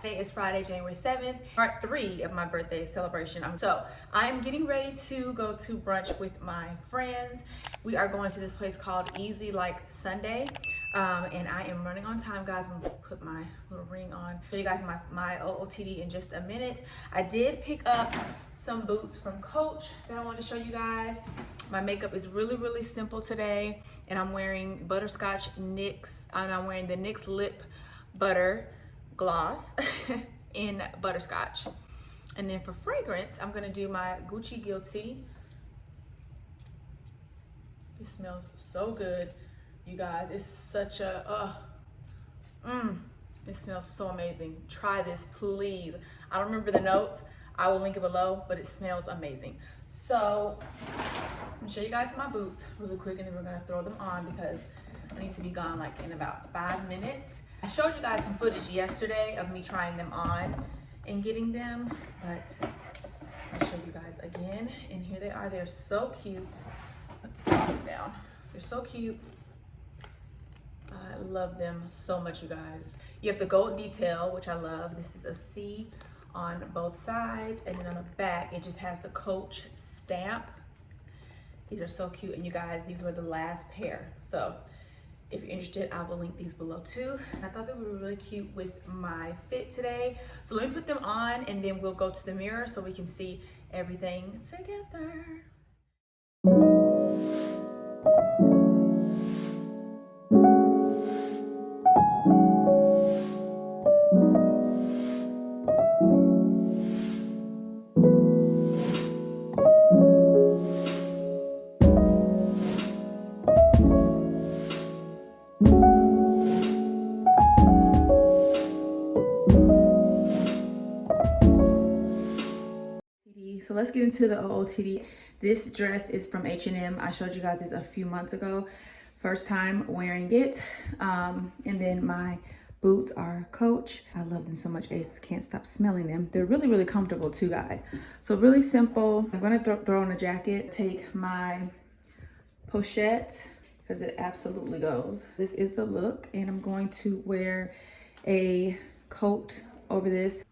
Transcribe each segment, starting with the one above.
Today is Friday, January 7th, part 3 of my birthday celebration. So I'm getting ready to go to brunch with my friends. We are going to this place called Easy Like Sunday. And I am running on time, guys. I'm gonna put my little ring on. Show you guys my OOTD in just a minute. I did pick up some boots from Coach that I wanted to show you guys. My makeup is really simple today, and I'm wearing butterscotch NYX, and I'm wearing the NYX lip butter gloss in butterscotch. And then for fragrance, I'm gonna do my Gucci Guilty. This smells so good, you guys. It's such a it smells so amazing. Try this, please. I don't remember the notes. I will link it below, but it smells amazing. So I'm gonna show you guys my boots really quick, and then we're gonna throw them on because I need to be gone like in about 5 minutes. I showed you guys some footage yesterday of me trying them on and getting them, but I'll show you guys again. And here they are. They're so cute. Put this box down. They're so cute. I love them so much, you guys. You have the gold detail, which I love. This is a C on both sides, and then on the back it just has the Coach stamp. These are so cute, and you guys, these were the last pair. So if you're interested, I will link these below too. I thought they were really cute with my fit today. So let me put them on, and then we'll go to the mirror so we can see everything together. So let's get into the OOTD. This dress is from H&M. I showed you guys this a few months ago. First time wearing it. And then my boots are Coach. I love them so much. I just can't stop smelling them. They're really comfortable too, guys. So really simple. I'm gonna throw on a jacket. Take my pochette because it absolutely goes. This is the look, and I'm going to wear a coat over this.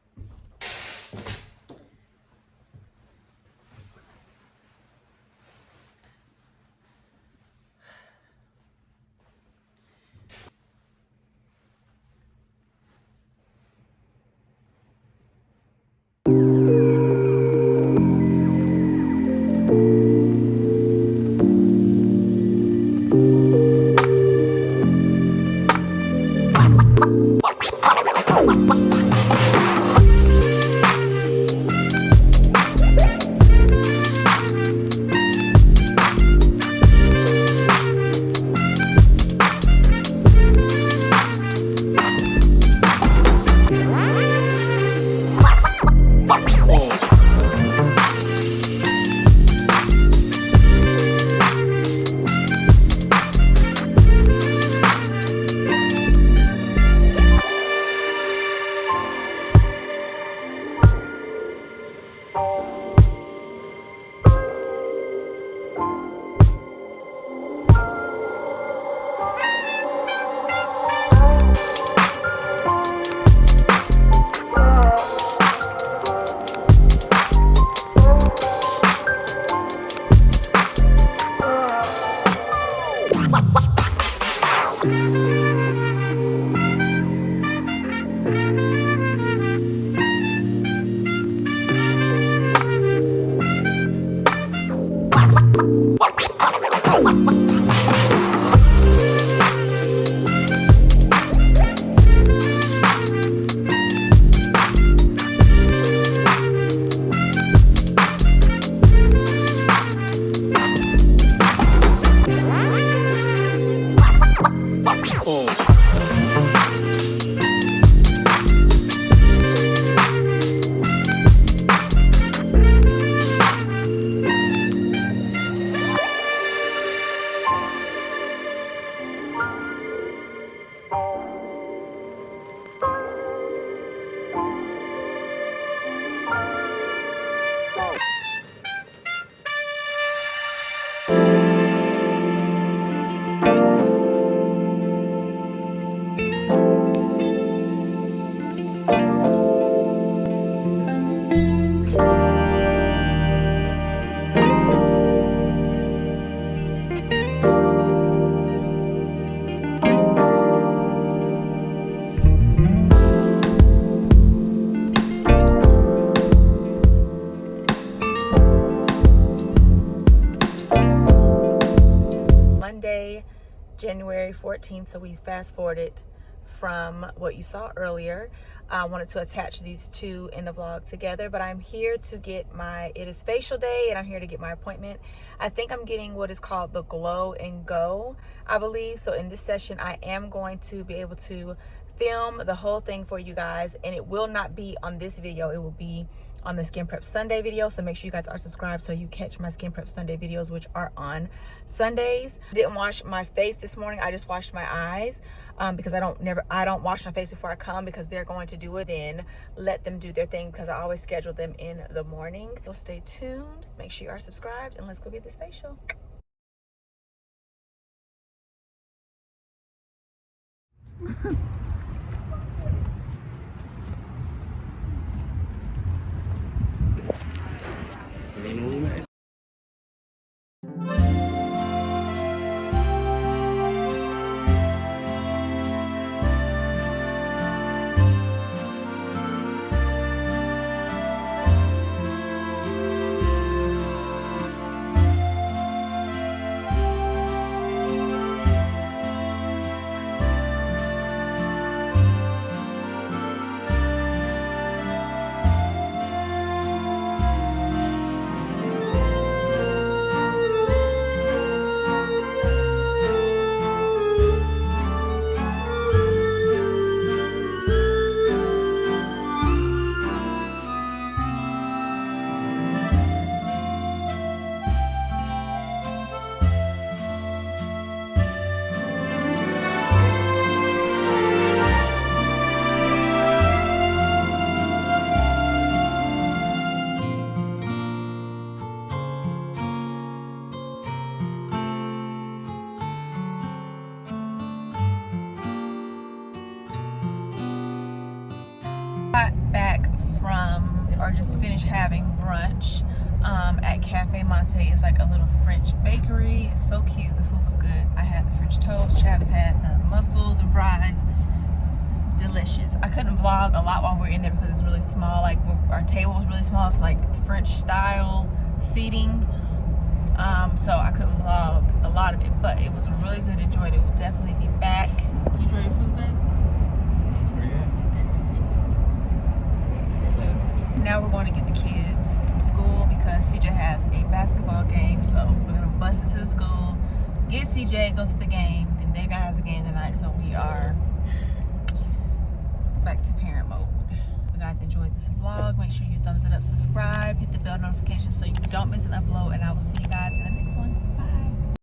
January 14th, so we fast forwarded from what you saw earlier. I wanted to attach these two in the vlog together, but I'm here to get it is facial day, and I'm here to get my appointment. I think I'm getting what is called the Glow and Go, I believe. So in this session, I am going to be able to film the whole thing for you guys, and it will not be on this video. It will be on the Skin Prep Sunday video, so make sure you guys are subscribed so you catch my Skin Prep Sunday videos, which are on Sundays. Didn't wash my face this morning. I just washed my eyes because I don't wash my face before I come, because they're going to do it, then let them do their thing, because I always schedule them in the morning. So stay tuned, make sure you are subscribed, and let's go get this facial. Got back from, or just finished having brunch at Cafe Monte. It's like a little French bakery. It's so cute. The food was good. I had the French toast. Travis had the mussels and fries. Delicious. I couldn't vlog a lot while we were in there because it's really small. Like, our table was really small. It's like French style seating. So I couldn't vlog a lot of it, but it was really good. Enjoyed it. We'll definitely be back. You enjoy your food, babe? Now we're going to get the kids from school because CJ has a basketball game, so we're going to bus into the school, get CJ, go to the game, then David has a game tonight, so we are back to parent mode. If you guys enjoyed this vlog, make sure you thumbs it up, subscribe, hit the bell notification so you don't miss an upload, and I will see you guys